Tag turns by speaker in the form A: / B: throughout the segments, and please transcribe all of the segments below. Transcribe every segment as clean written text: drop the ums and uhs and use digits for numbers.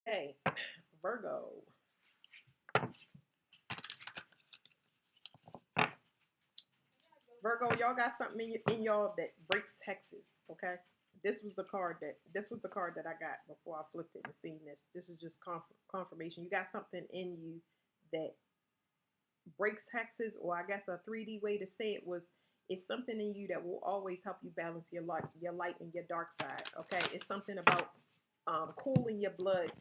A: Hey, Virgo. Virgo, y'all got something in y'all that breaks hexes, okay? This was the card that I got before I flipped it and seen this. This is just confirmation. You got something in you that breaks hexes, or I guess a 3D way to say it was it's something in you that will always help you balance your light and your dark side. Okay, it's something about cooling your blood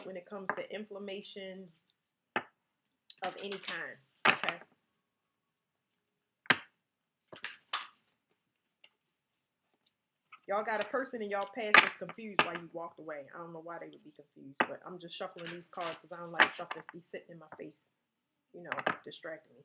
A: when it comes to inflammation of any kind. Okay, y'all got a person in y'all past that's confused why you walked away. I don't know why they would be confused, but I'm just shuffling these cards because I don't like stuff that be sitting in my face, distracting me.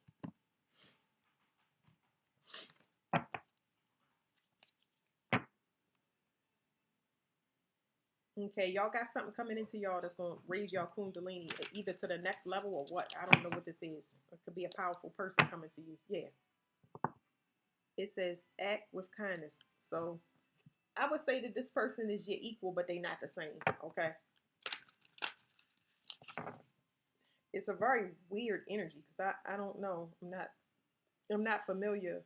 A: Okay, y'all got something coming into y'all that's gonna raise y'all kundalini either to the next level or what. I don't know what this is. It could be a powerful person coming to you. Yeah. It says act with kindness. So I would say that this person is your equal, but they not the same. Okay. It's a very weird energy because I don't know. I'm not familiar.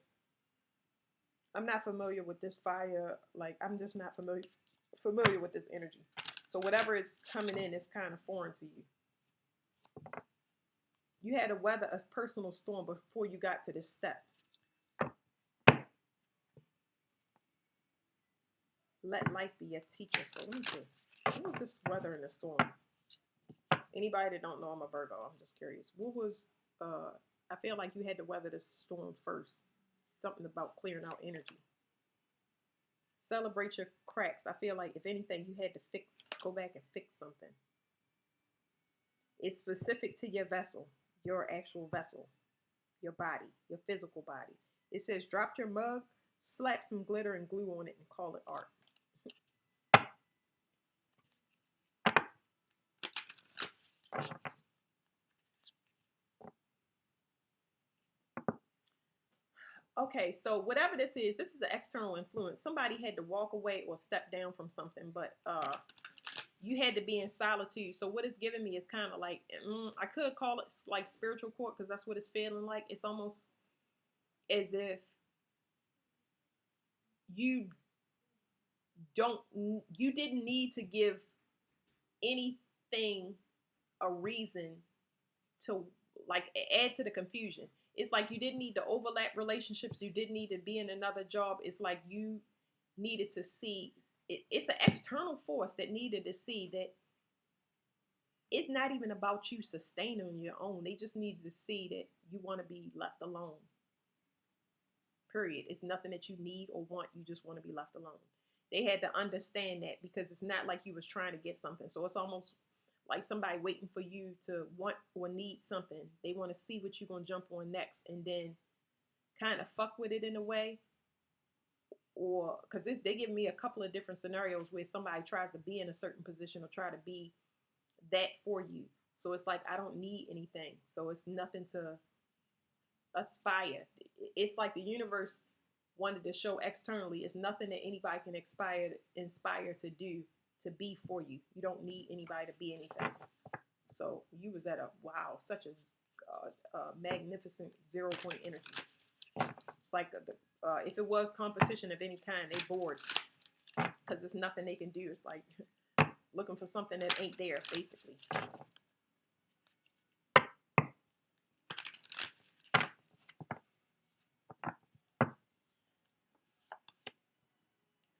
A: I'm not familiar with this fire. Like I'm just not familiar with this energy. So whatever is coming in is kind of foreign to you. You had to weather a personal storm before you got to this step. Let life be a teacher. So let me see. What was this weather in the storm? Anybody that don't know, I'm a Virgo. I'm just curious. What was? I feel like you had to weather the storm first. Something about clearing out energy. Celebrate your cracks. I feel like if anything, you had to go back and fix something. It's specific to your vessel, your actual vessel, your body, your physical body. It says drop your mug, slap some glitter and glue on it, and call it art. Okay, so whatever this is an external influence. Somebody had to walk away or step down from something, but you had to be in solitude. So what it's giving me is kind of like I could call it like spiritual court because that's what it's feeling like. It's almost as if you don't you didn't need to give anything a reason to like add to the confusion. It's like you didn't need to overlap relationships. You didn't need to be in another job. It's like you needed to see it's an external force that needed to see that it's not even about you sustaining on your own. They just needed to see that you want to be left alone. Period. It's nothing that you need or want. You just want to be left alone. They had to understand that because it's not like you was trying to get something. So it's almost like somebody waiting for you to want or need something. They want to see what you're gonna jump on next, and then kind of fuck with it in a way, or because they give me a couple of different scenarios where somebody tries to be in a certain position or try to be that for you. So it's like I don't need anything. So it's nothing to aspire. It's like the universe wanted to show externally it's nothing that anybody can inspire to do to be for you. You don't need anybody to be anything. So you was at a wow, such a magnificent 0 point energy. It's like if it was competition of any kind, they bored because there's nothing they can do. It's like looking for something that ain't there, basically.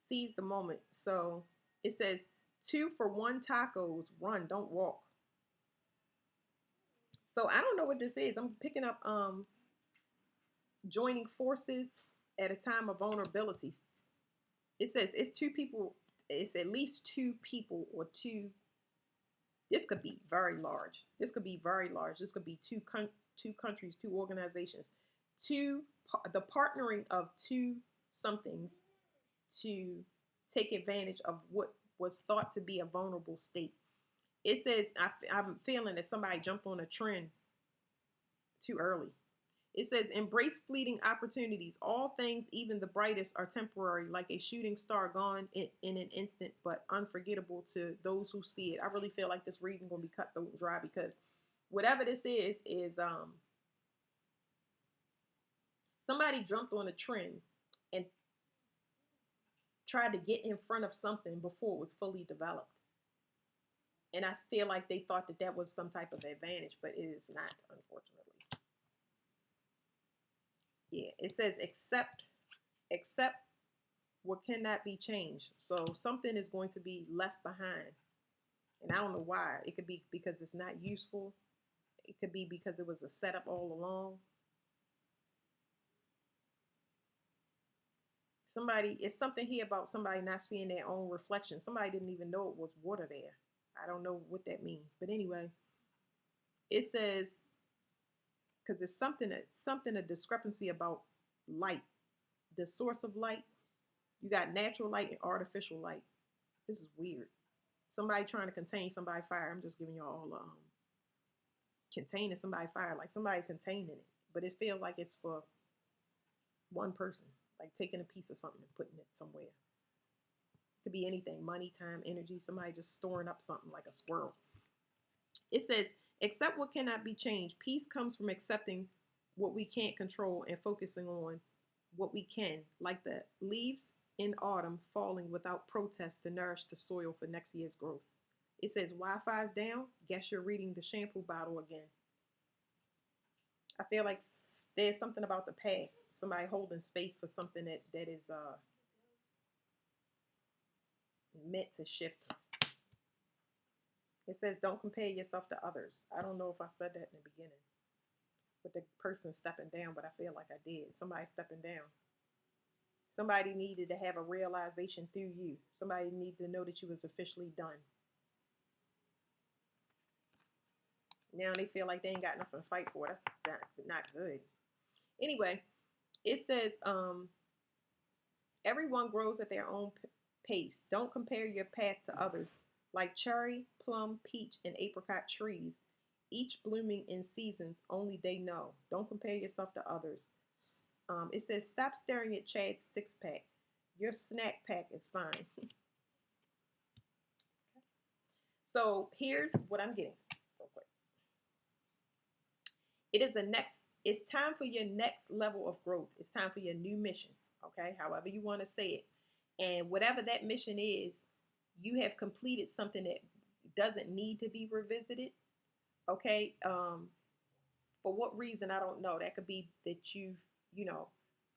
A: Seize the moment. So it says 2 for 1 tacos. Run, don't walk. So I don't know what this is. I'm picking up joining forces at a time of vulnerability. It says it's two people. It's at least two people or two. This could be very large. This could be very large. This could be two countries, two organizations, the partnering of two somethings to take advantage of what was thought to be a vulnerable state. It says I'm feeling that somebody jumped on a trend too early. It says, embrace fleeting opportunities. All things, even the brightest, are temporary, like a shooting star gone in an instant, but unforgettable to those who see it. I really feel like this reading going to be cut throat and dry because whatever this is somebody jumped on a trend and tried to get in front of something before it was fully developed. And I feel like they thought that that was some type of advantage, but it is not, unfortunately. Yeah, it says accept what cannot be changed. So something is going to be left behind. And I don't know why. It could be because it's not useful. It could be because it was a setup all along. It's something here about somebody not seeing their own reflection. Somebody didn't even know it was water there. I don't know what that means. But anyway, it says, because it's something a discrepancy about light, the source of light. You got natural light and artificial light. This is weird. Somebody trying to contain somebody's fire. I'm just giving y'all containing somebody's fire, like somebody containing it, but it feels like it's for one person, like taking a piece of something and putting it somewhere. It could be anything: money, time, energy. Somebody just storing up something like a squirrel. It says, accept what cannot be changed. Peace comes from accepting what we can't control and focusing on what we can, like the leaves in autumn falling without protest to nourish the soil for next year's growth. It says Wi-Fi's down. Guess you're reading the shampoo bottle again. I feel like there's something about the past. Somebody holding space for something that is meant to shift. It says don't compare yourself to others. I don't know if I said that in the beginning with the person stepping down, but I feel like I did. Somebody stepping down. Somebody needed to have a realization through you. Somebody needed to know that you was officially done. Now they feel like they ain't got nothing to fight for. That's not good. Anyway, it says everyone grows at their own pace. Don't compare your path to others. Like cherry, plum, peach, and apricot trees, each blooming in seasons only they know. Don't compare yourself to others. It says stop staring at Chad's six-pack. Your snack pack is fine. So here's what I'm getting real quick. It's time for your next level of growth. It's time for your new mission. Okay, however you want to say it. And whatever that mission is, you have completed something that doesn't need to be revisited. Okay. For what reason, I don't know. That could be that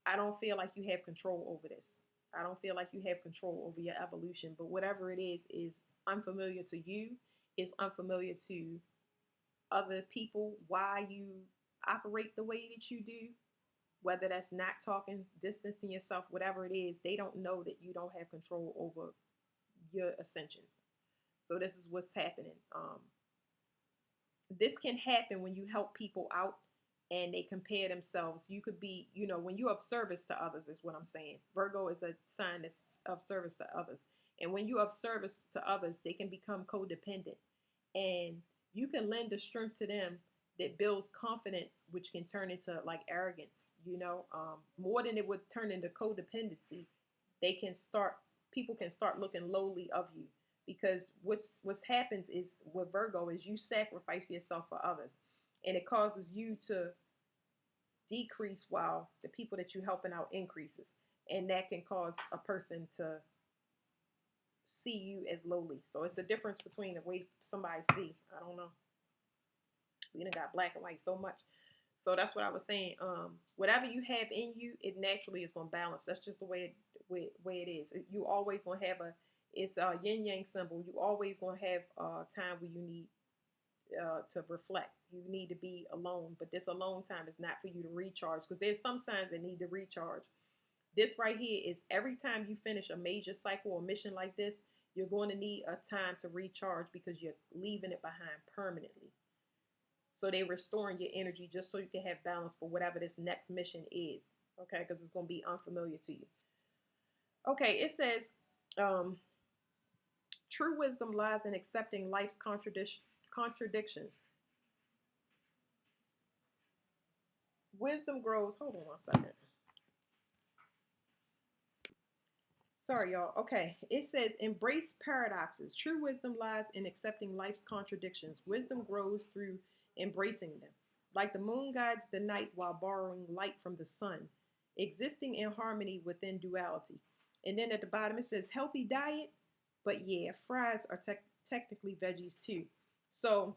A: I don't feel like you have control over this. I don't feel like you have control over your evolution. But whatever it is unfamiliar to you. It's unfamiliar to other people. Why you operate the way that you do, whether that's not talking, distancing yourself, whatever it is, they don't know that you don't have control over your ascensions. So this is what's happening. This can happen when you help people out and they compare themselves. You could be, when you're of service to others is what I'm saying. Virgo is a sign that's of service to others. And when you're of service to others, they can become codependent. And you can lend a strength to them that builds confidence, which can turn into like arrogance, more than it would turn into codependency. People can start looking lowly of you, because what's happens is with Virgo is you sacrifice yourself for others, and it causes you to decrease while the people that you're helping out increases, and that can cause a person to see you as lowly. So it's a difference between the way somebody see. I don't know. We done got black and white so much. So that's what I was saying. Whatever you have in you, it naturally is going to balance. That's just the way it is. You always going to have it's a yin yang symbol. You always going to have a time where you need to reflect. You need to be alone. But this alone time is not for you to recharge, because there's some signs that need to recharge. This right here is every time you finish a major cycle or mission like this, you're going to need a time to recharge, because you're leaving it behind permanently. So they're restoring your energy just so you can have balance for whatever this next mission is. Okay, because it's going to be unfamiliar to you. Okay, it says, true wisdom lies in accepting life's contradictions. wisdom grows. Hold on one second. Sorry, y'all. Okay. It says, embrace paradoxes. True wisdom lies in accepting life's contradictions. Wisdom grows through embracing them. Like the moon guides the night while borrowing light from the sun, existing in harmony within duality. And then at the bottom it says, healthy diet, but yeah, fries are technically veggies too. So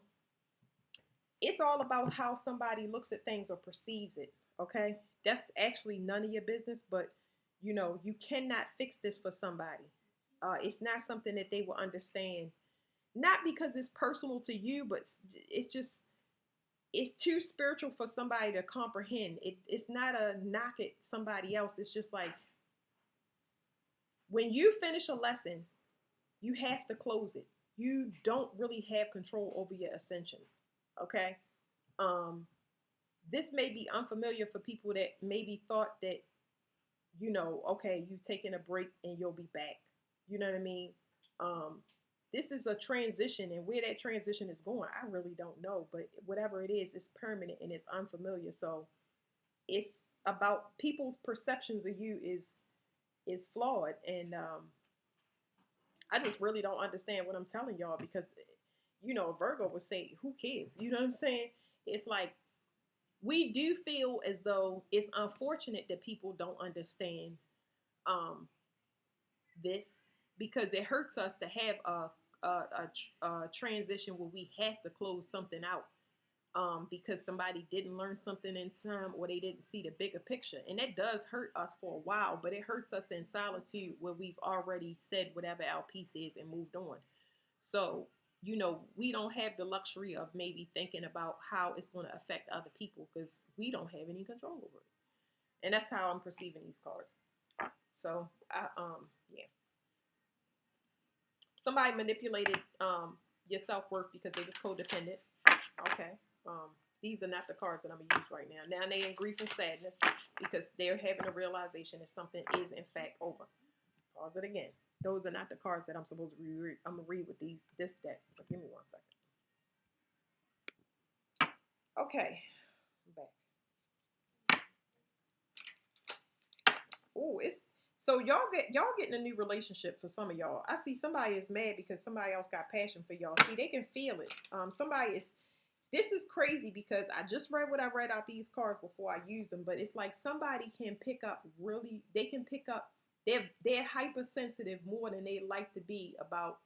A: it's all about how somebody looks at things or perceives it. Okay. That's actually none of your business, but you cannot fix this for somebody. It's not something that they will understand. Not because it's personal to you, but it's just, it's too spiritual for somebody to comprehend. It's not a knock at somebody else. It's just like when you finish a lesson, you have to close it. You don't really have control over your ascensions. Okay. Um, this may be unfamiliar for people that maybe thought that, okay, you taking a break and you'll be back. You know what I mean? Um, this is a transition, and where that transition is going, I really don't know. But whatever it is, it's permanent and it's unfamiliar. So it's about people's perceptions of you is flawed, and I just really don't understand what I'm telling y'all because, Virgo would say, "Who cares?" You know what I'm saying? It's like we do feel as though it's unfortunate that people don't understand um, this because it hurts us to have a transition where we have to close something out because somebody didn't learn something in time or they didn't see the bigger picture. And that does hurt us for a while, but it hurts us in solitude where we've already said whatever our piece is and moved on. So, we don't have the luxury of maybe thinking about how it's going to affect other people because we don't have any control over it. And that's how I'm perceiving these cards. So, yeah. Somebody manipulated your self worth because they was codependent. Okay. These are not the cards that I'm gonna use right now. Now they in grief and sadness because they're having a realization that something is in fact over. Pause it again. Those are not the cards that I'm supposed to read. I'm gonna read with this deck. But give me one second. Okay. I'm back. Oh, it's so y'all getting a new relationship for some of y'all. I see somebody is mad because somebody else got passion for y'all. See, they can feel it. Somebody is. This is crazy because I just read what I read out these cards before I use them, but it's like somebody can pick up really. They can pick up. They're hypersensitive more than they like to be about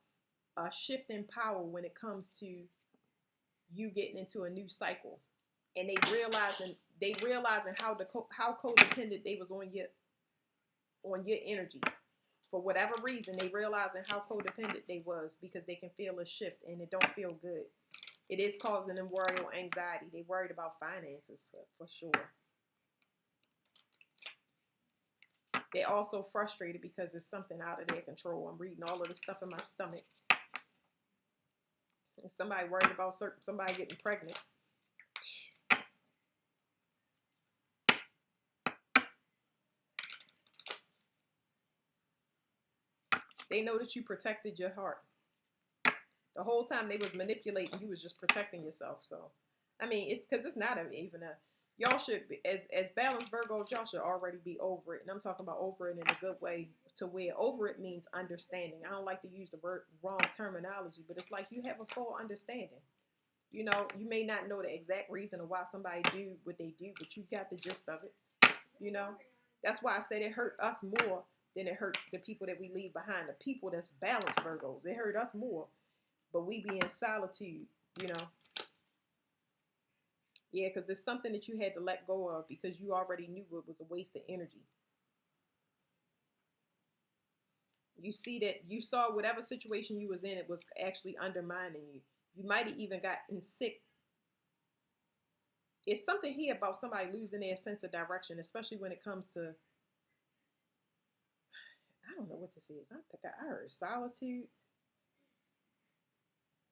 A: a shift in power when it comes to you getting into a new cycle, and they realizing how codependent they was on your energy. For whatever reason, they realizing how codependent they was because they can feel a shift and it don't feel good. It is causing them worry or anxiety. They worried about finances for sure. They're also frustrated because it's something out of their control. I'm reading all of the stuff in my stomach. And somebody worried about somebody getting pregnant. They know that you protected your heart. The whole time they was manipulating, you was just protecting yourself. So, I mean, it's because it's not even a. Y'all should be as balanced Virgos. Y'all should already be over it, and I'm talking about over it in a good way. To where over it means understanding. I don't like to use the word wrong terminology, but it's like you have a full understanding. You may not know the exact reason of why somebody do what they do, but you got the gist of it. You know, that's why I said it hurt us more than it hurt the people that we leave behind. The people that's balanced Virgos, it hurt us more, but we be in solitude. You know, yeah, because it's something that you had to let go of because you already knew it was a waste of energy. You saw whatever situation you was in, it was actually undermining you. You might have even gotten sick. It's something here about somebody losing their sense of direction, especially when it comes to, I don't know what this is. I heard solitude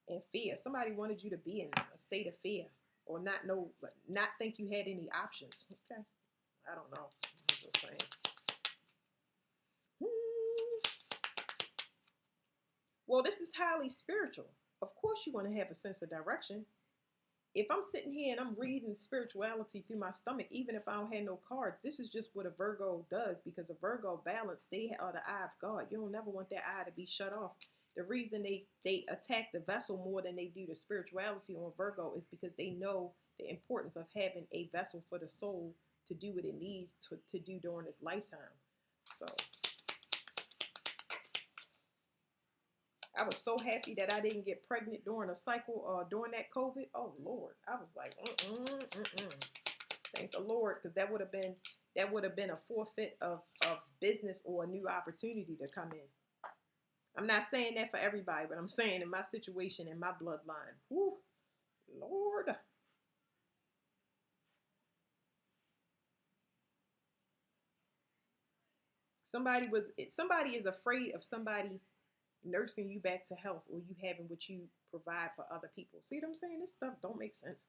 A: and fear. Somebody wanted you to be in a state of fear or not think you had any options. Okay, I don't know. I'm just saying. Well, this is highly spiritual. Of course, you want to have a sense of direction. If I'm sitting here and I'm reading spirituality through my stomach, even if I don't have no cards, this is just what a Virgo does, because a Virgo balance, they are the eye of God. You don't never want that eye to be shut off. The reason they attack the vessel more than they do the spirituality on Virgo is because they know the importance of having a vessel for the soul to do what it needs to do during its lifetime. So I was so happy that I didn't get pregnant during a cycle during that COVID. Oh Lord, I was like, thank the Lord, because that would have been a forfeit of business or a new opportunity to come in. I'm not saying that for everybody, but I'm saying in my situation, in my bloodline. Whew, Lord. Somebody is afraid of somebody nursing you back to health, or you having what you provide for other people. See what I'm saying? This stuff don't make sense.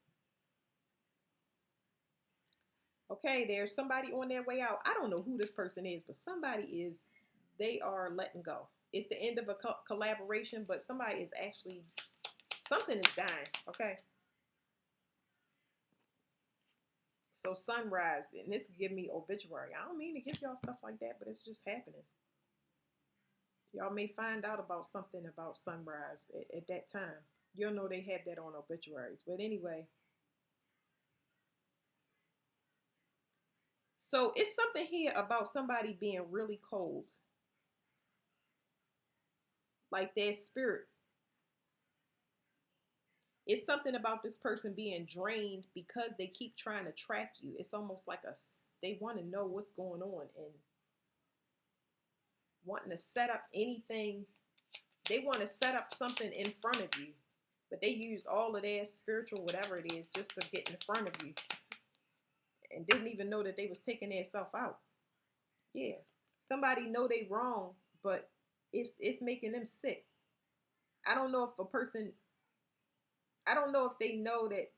A: Okay, there's somebody on their way out. I don't know who this person is, but somebody is, they are letting go. It's the end of a collaboration, but somebody is actually, something is dying. Okay. So sunrise, and this give me obituary. I don't mean to give y'all stuff like that, but it's just happening. Y'all may find out about something about sunrise at that time. You'll know they have that on obituaries. But anyway, so it's something here about somebody being really cold, like their spirit. It's something about this person being drained because they keep trying to track you. It's almost like they want to know what's going on and wanting to set up anything. They want to set up something in front of you, but they used all of their spiritual whatever it is just to get in front of you, and didn't even know that they was taking themselves out. Yeah, somebody know they wrong, but it's making them sick. I don't know if a person, I don't know if they know that.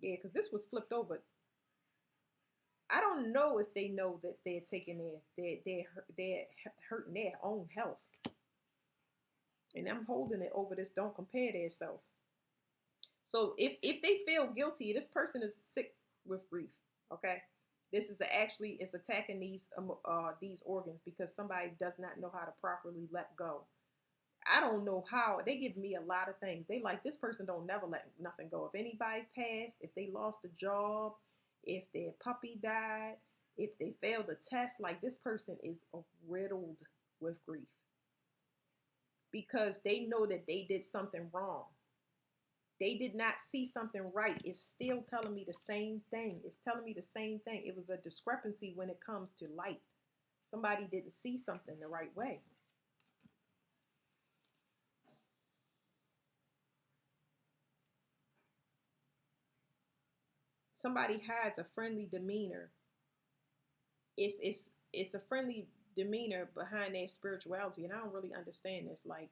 A: Yeah, because this was flipped over. I don't know if they know that they're taking they're hurting their own health, and I'm holding it over this. Don't compare themselves. So if they feel guilty, this person is sick with grief. Okay, this is actually it's attacking these organs because somebody does not know how to properly let go. I don't know how. They give me a lot of things. They like this person don't never let nothing go. If anybody passed, if they lost a job, if their puppy died, if they failed a test, like this person is riddled with grief because they know that they did something wrong. They did not see something right. It's still telling me the same thing. It's telling me the same thing. It was a discrepancy when it comes to light. Somebody didn't see something the right way. Somebody has a friendly demeanor. It's a friendly demeanor behind their spirituality, and I don't really understand this. Like,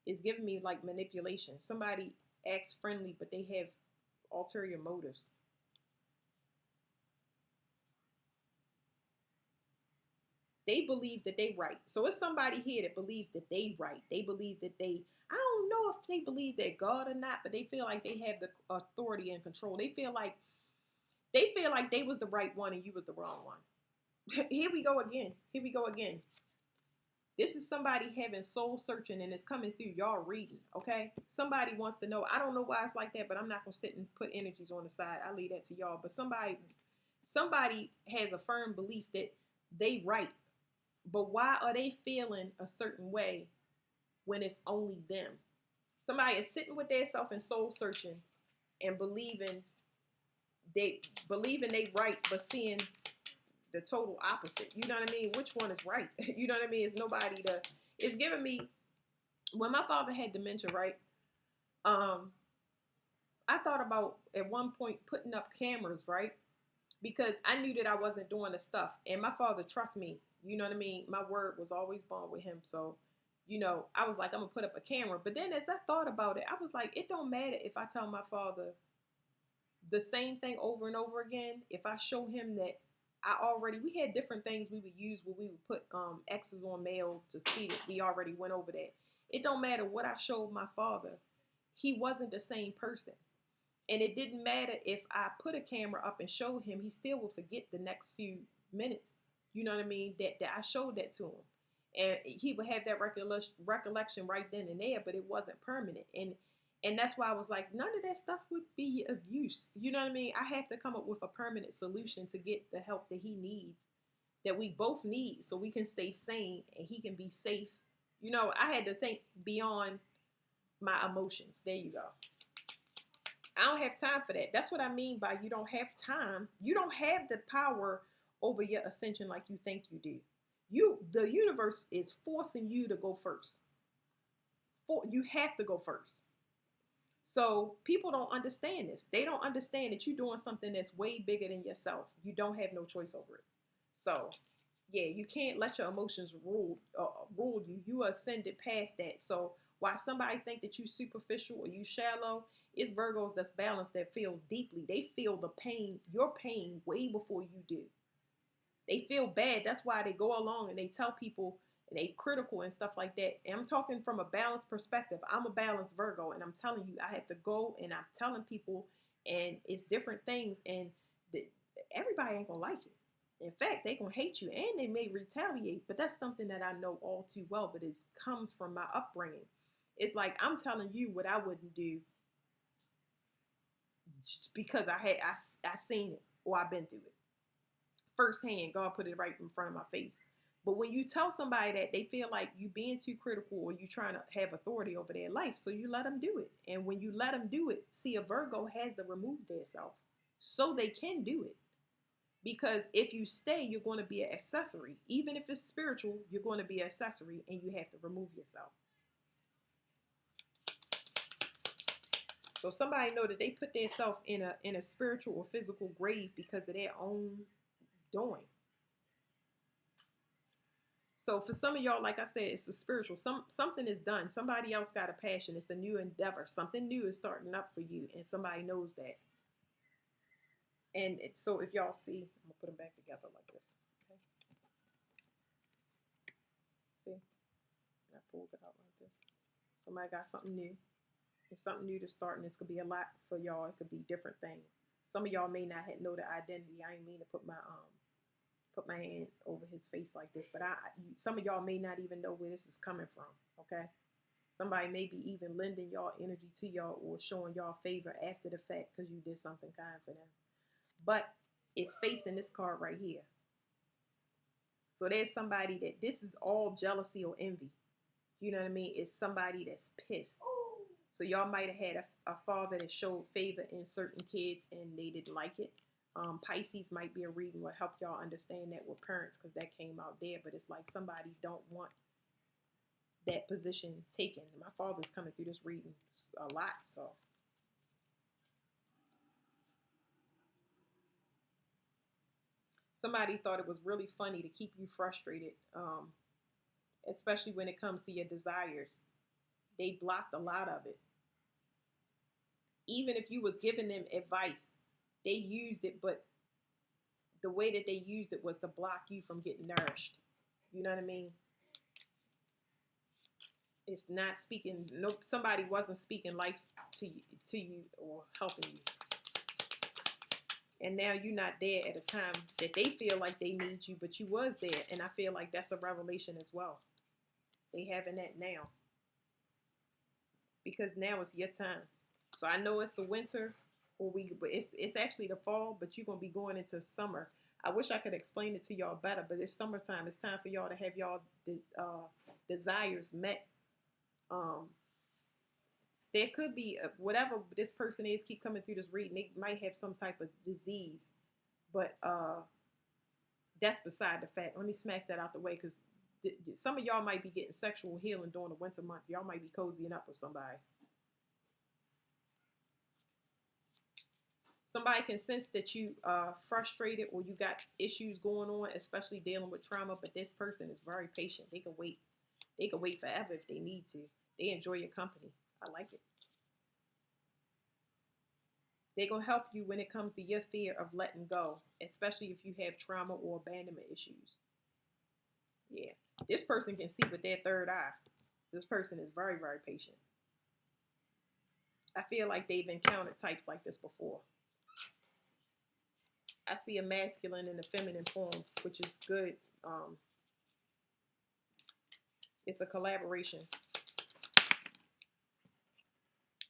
A: it's giving me like manipulation. Somebody acts friendly, but they have ulterior motives. They believe that they right. So it's somebody here that believes that they right. They believe that they, I don't know if they believe that God or not, but they feel like they have the authority and control. They feel like they was the right one and you was the wrong one. Here we go again. Here we go again. This is somebody having soul searching and it's coming through y'all reading, okay? Somebody wants to know. I don't know why it's like that, but I'm not gonna sit and put energies on the side. I leave that to y'all. But somebody has a firm belief that they right. But why are they feeling a certain way when it's only them? Somebody is sitting with their self and soul searching and they believing they right, but seeing the total opposite. You know what I mean? Which one is right? You know what I mean? It's nobody to. It's giving me when my father had dementia, right? Um, I thought about at one point putting up cameras, right? Because I knew that I wasn't doing the stuff, and my father trusts me. You know what I mean? My word was always bond with him, so I was like, I'm gonna put up a camera. But then as I thought about it, I was like, it don't matter if I tell my father the same thing over and over again. If I show him that we had different things we would use where we would put X's on mail to see that we already went over that. It don't matter what I showed my father. he wasn't the same person. And it didn't matter if I put a camera up and showed him, he still would forget the next few minutes. You know what I mean? That I showed that to him. And he would have that recollection right then and there, but it wasn't permanent. And that's why I was like, none of that stuff would be of use. You know what I mean? I have to come up with a permanent solution to get the help that he needs, that we both need, so we can stay sane and he can be safe. You know, I had to think beyond my emotions. There you go. I don't have time for that. That's what I mean by you don't have time. You don't have the power over your ascension like you think you do. The universe is forcing you to go first. You have to go first. So people don't understand this. They don't understand that you're doing something that's way bigger than yourself. You don't have no choice over it. So yeah, you can't let your emotions rule you. You ascended past that. So while somebody think that you superficial or you shallow, it's Virgos that's balanced that feel deeply. They feel the pain, your pain, way before you do. They feel bad. That's why they go along and they tell people and they critical and stuff like that. And I'm talking from a balanced perspective. I'm a balanced Virgo, and I'm telling you, I have to go and I'm telling people, and it's different things, and the, everybody ain't gonna like it. In fact, they gonna hate you and they may retaliate. But that's something that I know all too well. But it comes from my upbringing. It's like I'm telling you what I wouldn't do just because I seen it or I've been through it firsthand. God put it right in front of my face. But when you tell somebody that, they feel like you being too critical or you trying to have authority over their life, so you let them do it. And when you let them do it, see, a Virgo has to remove themselves so they can do it. Because if you stay, you're going to be an accessory. Even if it's spiritual, you're going to be an accessory, and you have to remove yourself. So somebody know that they put themselves in a spiritual or physical grave because of their own doing. So for some of y'all, like I said, it's a spiritual. Something is done. Somebody else got a passion. It's a new endeavor. Something new is starting up for you, and somebody knows that. And so if y'all see, I'm gonna put them back together like this. Okay. See, I pulled it out like this. Somebody got something new. It's something new to start, and it's gonna be a lot for y'all. It could be different things. Some of y'all may not know the identity. I ain't mean to put my hand over his face like this, but some of y'all may not even know where this is coming from. Okay. Somebody may be even lending y'all energy to y'all or showing y'all favor after the fact because you did something kind for them. But it's facing this card right here. So there's somebody that this is all jealousy or envy. You know what I mean? It's somebody that's pissed. So y'all might have had a father that showed favor in certain kids and they didn't like it. Pisces might be a reading will help y'all understand that with parents, because that came out there. But it's like somebody don't want that position taken. My father's coming through this reading a lot, so. Somebody thought it was really funny to keep you frustrated, especially when it comes to your desires. They blocked a lot of it. Even if you was giving them advice, they used it, but the way that they used it was to block you from getting nourished. You know what I mean? It's not speaking. No, somebody wasn't speaking life to you or helping you. And now you're not there at a time that they feel like they need you, but you was there. And I feel like that's a revelation as well. They having that now. Because now it's your time. So I know it's the winter, but it's actually the fall, but you're gonna be going into summer. I wish I could explain it to y'all better, but it's summertime. It's time for y'all to have y'all desires met. There could be whatever this person is keep coming through this reading. They might have some type of disease, but that's beside the fact. Let me smack that out the way, because some of y'all might be getting sexual healing during the winter months. Y'all might be cozying up with somebody. Somebody can sense that you frustrated or you got issues going on, especially dealing with trauma, but this person is very patient. They can wait. They can wait forever if they need to. They enjoy your company. I like it. They're going to help you when it comes to your fear of letting go, especially if you have trauma or abandonment issues. Yeah. This person can see with their third eye. This person is very, very patient. I feel like they've encountered types like this before. I see a masculine in the feminine form, which is good. It's a collaboration.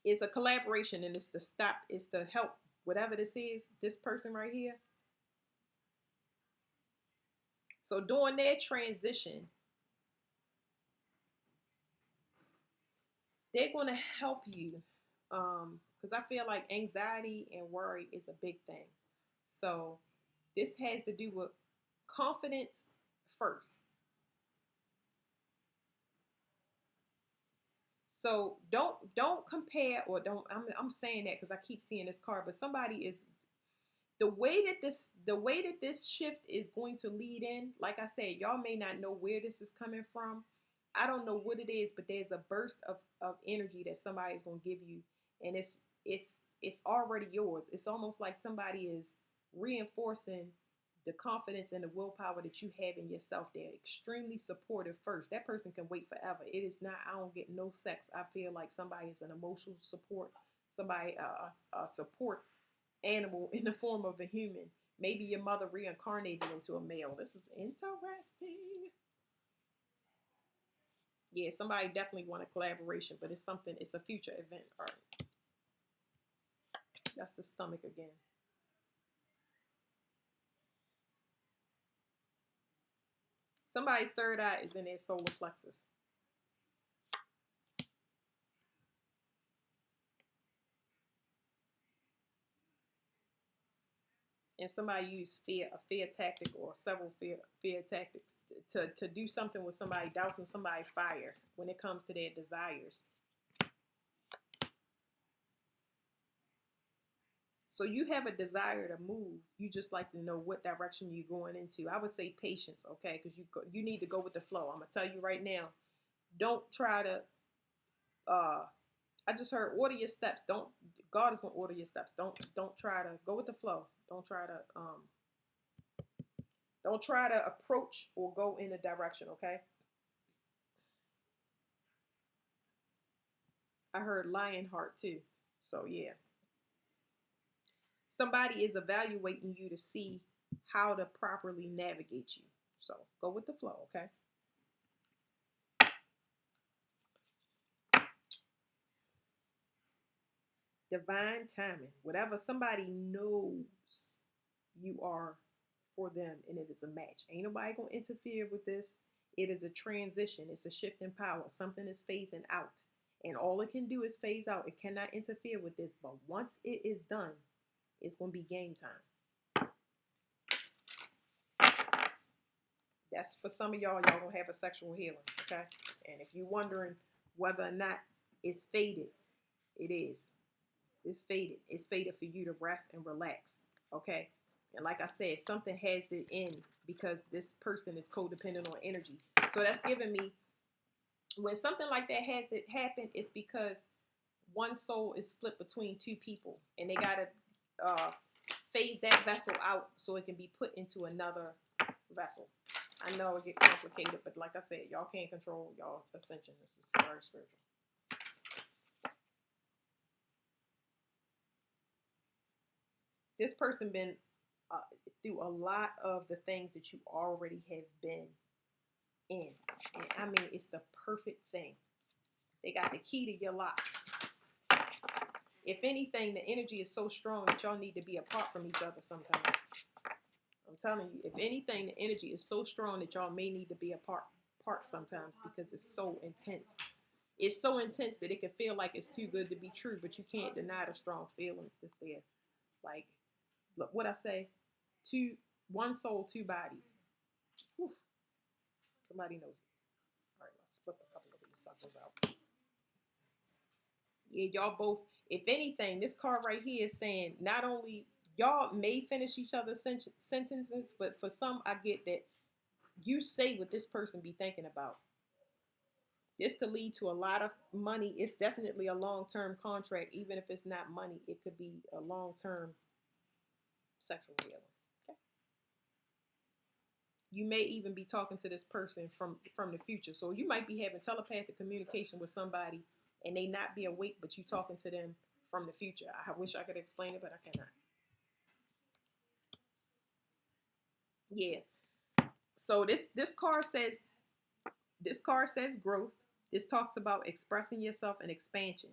A: It's a collaboration, and it's to stop. It's to help whatever this is. This person right here. So during their transition, they're going to help you, because I feel like anxiety and worry is a big thing. So this has to do with confidence first. So don't compare, or don't. I'm saying that because I keep seeing this card, but somebody is, the way that this shift is going to lead in. Like I said, y'all may not know where this is coming from. I don't know what it is, but there's a burst of energy that somebody is going to give you, and it's already yours. It's almost like somebody is reinforcing the confidence and the willpower that you have in yourself. They're extremely supportive first. That person can wait forever. It is not, I don't get no sex. I feel like somebody is an emotional support, somebody, a support animal in the form of a human. Maybe your mother reincarnated into a male. This is interesting. Yeah, somebody definitely want a collaboration, but it's something, it's a future event. All right. That's the stomach again. Somebody's third eye is in their solar plexus. And somebody used a fear tactic, or several fear tactics to do something with somebody, dousing somebody fire when it comes to their desires. So you have a desire to move. You just like to know what direction you're going into. I would say patience, okay? Because you need to go with the flow. I'm gonna tell you right now. Don't try to. Uh, I just heard order your steps. Don't. God is gonna order your steps. Don't try to go with the flow. Don't try to approach or go in a direction, okay? I heard lion heart too. So yeah. Somebody is evaluating you to see how to properly navigate you. So go with the flow, okay? Divine timing. Whatever somebody knows you are for them, and it is a match. Ain't nobody gonna interfere with this. It is a transition. It's a shift in power. Something is phasing out. And all it can do is phase out. It cannot interfere with this. But once it is done, it's gonna be game time. That's for some of y'all. Y'all gonna have a sexual healing, okay? And if you're wondering whether or not it's faded, it is. It's faded. It's faded for you to rest and relax, okay? And like I said, something has to end because this person is codependent on energy. So that's giving me, when something like that has to happen, it's because one soul is split between two people, and they gotta phase that vessel out so it can be put into another vessel. I know it get complicated, but like I said, y'all can't control y'all ascension. This is very spiritual. This person been uh, through a lot of the things that you already have been in, and I mean, it's the perfect thing. They got the key to your lock. If anything, the energy is so strong that y'all need to be apart from each other sometimes. I'm telling you, if anything, the energy is so strong that y'all may need to be apart sometimes because it's so intense. It's so intense that it can feel like it's too good to be true, but you can't deny the strong feelings that's there. Like, look, what I say, one soul, two bodies. Whew, somebody knows it. All right, let's flip a couple of these suckers out. Yeah, y'all both. If anything, this card right here is saying not only y'all may finish each other's sentences, but for some, I get that you say what this person be thinking about. This could lead to a lot of money. It's definitely a long-term contract, even if it's not money. It could be a long-term sexual healing. Okay. You may even be talking to this person from the future. So you might be having telepathic communication with somebody, and they not be awake, but you talking to them from the future. I wish I could explain it, but I cannot. Yeah. So this card says growth. This talks about expressing yourself and expansion.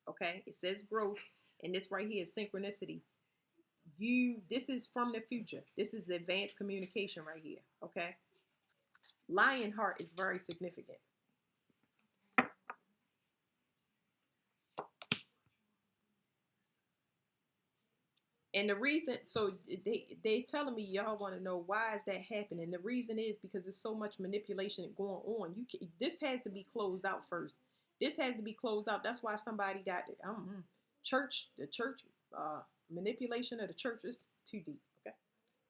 A: Okay? It says growth, and this right here is synchronicity. This is from the future. This is advanced communication right here. Okay? Lion heart is very significant. And the reason, so they telling me y'all want to know why is that happening. The reason is because there's so much manipulation going on. This has to be closed out first. This has to be closed out. That's why somebody got it. The church manipulation of the church is too deep. Okay,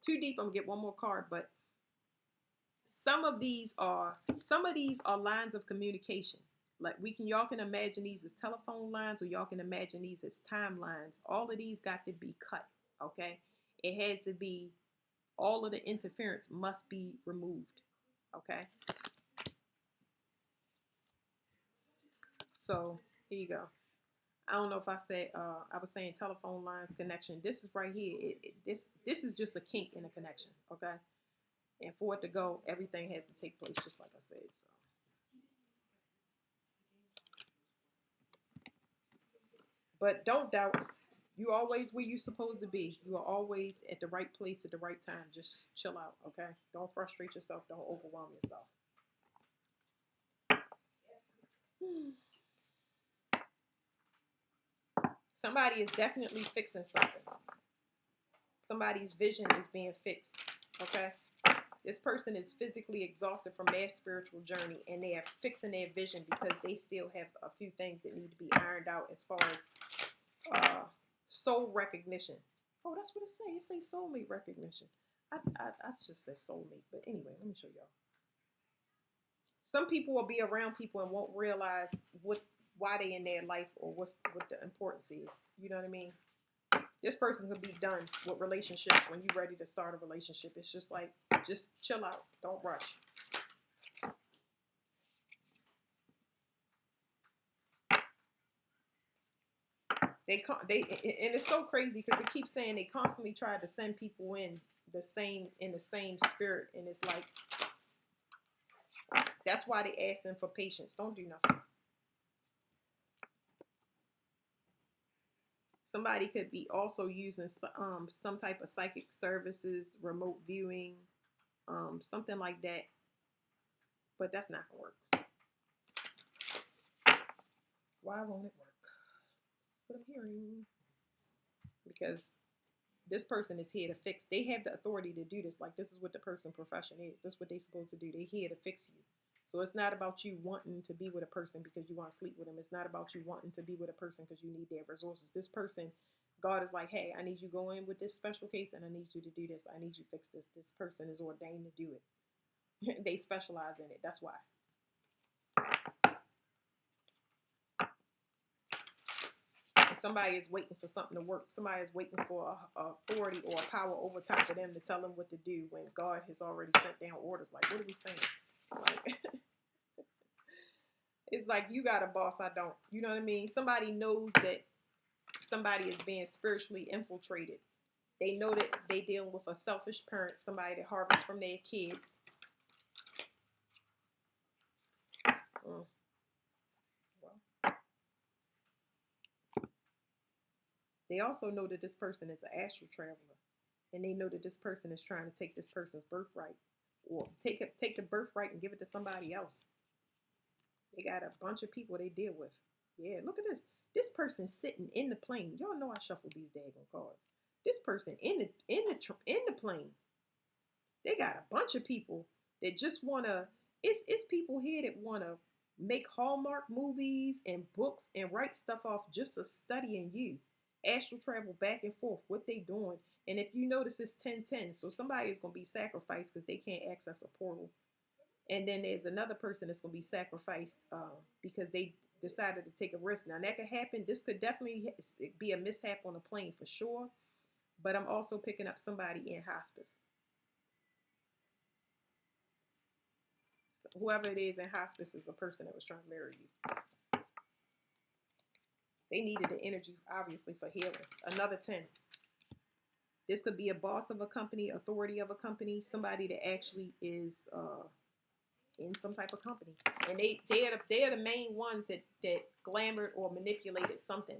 A: too deep. I'm gonna get one more card, but some of these are lines of communication. Like y'all can imagine these as telephone lines, or y'all can imagine these as timelines. All of these got to be cut. Okay, it has to be, all of the interference must be removed. Okay, so here you go. I don't know if I said I was saying telephone lines connection. This is right here. This is just a kink in a connection. Okay, and for it to go, everything has to take place, just like I said. So. But don't doubt, you always where you supposed to be. You are always at the right place at the right time. Just chill out, okay? Don't frustrate yourself. Don't overwhelm yourself. Somebody is definitely fixing something. Somebody's vision is being fixed, okay? This person is physically exhausted from their spiritual journey, and they are fixing their vision because they still have a few things that need to be ironed out as far as soul recognition. Oh, that's what it say. It say soulmate recognition. I just said soulmate, but anyway, let me show y'all. Some people will be around people and won't realize why they in their life, or what the importance is. You know what I mean? This person could be done with relationships when you're ready to start a relationship. It's just like, just chill out. Don't rush. And it's so crazy because they keep saying they constantly try to send people in the same spirit, and it's like, that's why they asking for patience. Don't do nothing. Somebody could be also using some type of psychic services, remote viewing, something like that. But that's not gonna work. Why won't it work? What I'm hearing, because this person is here to fix. They have the authority to do this. Like, this is what the person profession is. This is what they're supposed to do. They're here to fix you. So it's not about you wanting to be with a person because you want to sleep with them. It's not about you wanting to be with a person because you need their resources. This person, God is like, hey, I need you to go in with this special case, and I need you to do this. I need you to fix this. This person is ordained to do it. They specialize in it. That's why. Somebody is waiting for something to work. Somebody is waiting for a authority or a power over top of them to tell them what to do when God has already sent down orders. Like, what are we saying? Like, it's like, you got a boss, I don't. You know what I mean? Somebody knows that somebody is being spiritually infiltrated. They know that they dealing with a selfish parent, somebody that harvests from their kids. Mm. They also know that this person is an astral traveler, and they know that this person is trying to take this person's birthright, or take the birthright and give it to somebody else. They got a bunch of people they deal with. Yeah, look at this. This person sitting in the plane. Y'all know I shuffle these daggone cards. This person in the plane. They got a bunch of people that just wanna. It's people here that wanna make Hallmark movies and books and write stuff off just of studying you. Astral travel back and forth, what they doing. And if you notice, it's 10-10. So somebody is gonna be sacrificed because they can't access a portal. And then there's another person that's going to be sacrificed because they decided to take a risk. Now, that could happen. This could definitely be a mishap on a plane for sure. But I'm also picking up somebody in hospice. So whoever it is in hospice is a person that was trying to marry you. They needed the energy, obviously, for healing. Another 10. This could be a boss of a company, authority of a company, somebody that actually is in some type of company, and they are the main ones that glamored or manipulated something.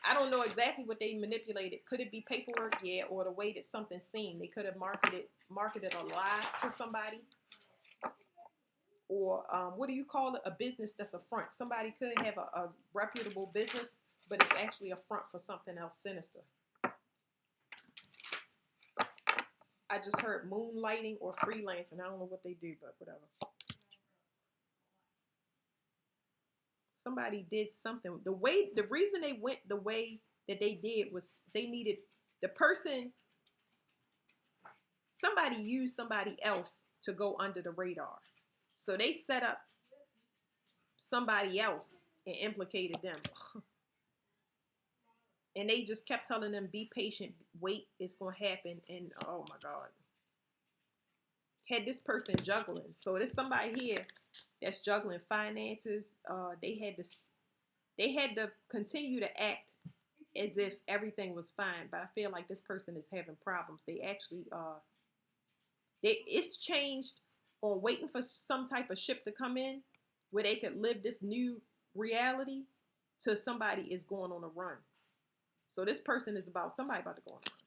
A: I don't know exactly what they manipulated. Could it be paperwork? Yeah, or the way that something seemed. They could have marketed a lie to somebody, or what do you call it? A business that's a front. Somebody could have a reputable business, but it's actually a front for something else sinister. I just heard moonlighting or freelancing. I don't know what they do, but whatever. Somebody did something. The reason they went the way that they did was they needed the person. Somebody used somebody else to go under the radar, so they set up somebody else and implicated them. And they just kept telling them, be patient, wait, it's gonna happen. And oh my God, had this person juggling. So there's somebody here that's juggling finances. They had to continue to act as if everything was fine, but I feel like this person is having problems. They actually it's changed on waiting for some type of ship to come in where they could live this new reality to somebody is going on a run. So this person is about somebody about to go on a run.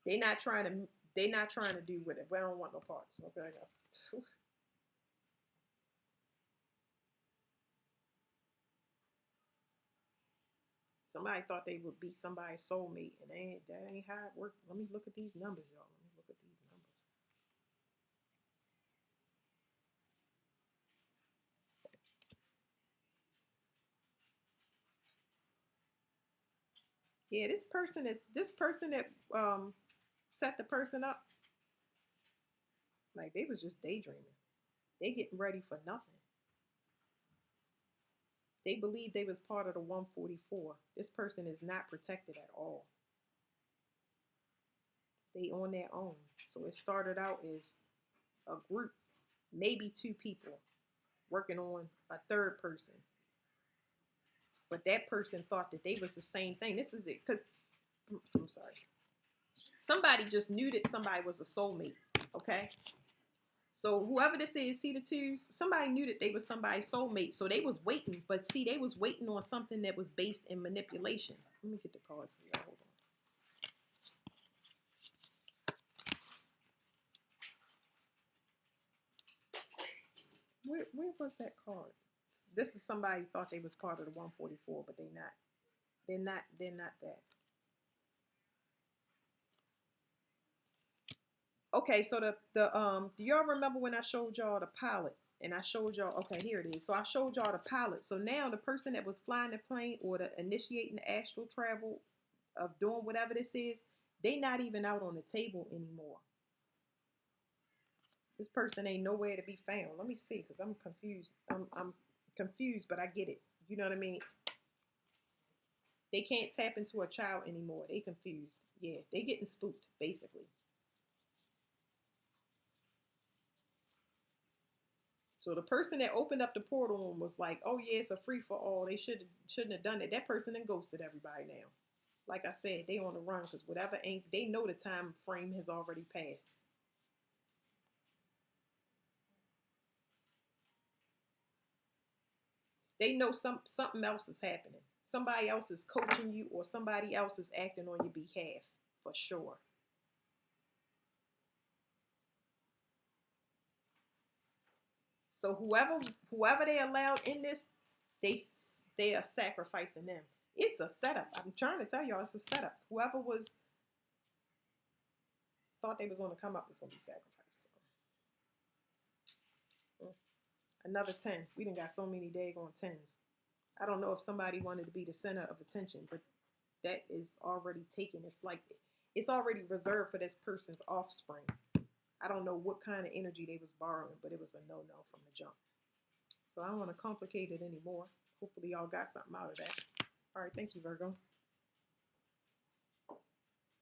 A: They not trying to do with it. But I don't want no parts. Okay, I guess. Somebody thought they would be somebody's soulmate, and that ain't how it worked. Let me look at these numbers, y'all. Let me look at these numbers. Yeah, this person that set the person up, like they was just daydreaming. They getting ready for nothing. They believe they was part of the 144. This person is not protected at all. They on their own. So it started out as a group, maybe two people working on a third person. But that person thought that they was the same thing. This is it. Because, I'm sorry. Somebody just knew that somebody was a soulmate. Okay? So whoever this is, see the twos, somebody knew that they was somebody's soulmate. So they was waiting. But see, they was waiting on something that was based in manipulation. Let me get the cards for y'all. Hold on. Where was that card? This is somebody who thought they was part of the 144, but they not. They're not that. Okay, so the do y'all remember when I showed y'all the pilot? And I showed y'all, okay, here it is. So I showed y'all the pilot. So now the person that was flying the plane or the initiating the astral travel of doing whatever this is, they not even out on the table anymore. This person ain't nowhere to be found. Let me see, because I'm confused. I'm confused, but I get it. You know what I mean? They can't tap into a child anymore. They confused. Yeah, they getting spooked, basically. So the person that opened up the portal and was like, "Oh yeah, it's a free for all." They shouldn't have done it. That person then ghosted everybody now. Like I said, they on the run because whatever ain't they know the time frame has already passed. They know something else is happening. Somebody else is coaching you, or somebody else is acting on your behalf for sure. So whoever they allowed in this, they they are sacrificing them. It's a setup. I'm trying to tell y'all, it's a setup. Whoever was thought they was going to come up was going to be sacrificed. So, another 10. We done got so many daggone tens. I don't know if somebody wanted to be the center of attention, but that is already taken. It's like it's already reserved for this person's offspring. I don't know what kind of energy they was borrowing, but it was a no-no from the jump. So I don't want to complicate it anymore. Hopefully y'all got something out of that. All right, thank you, Virgo.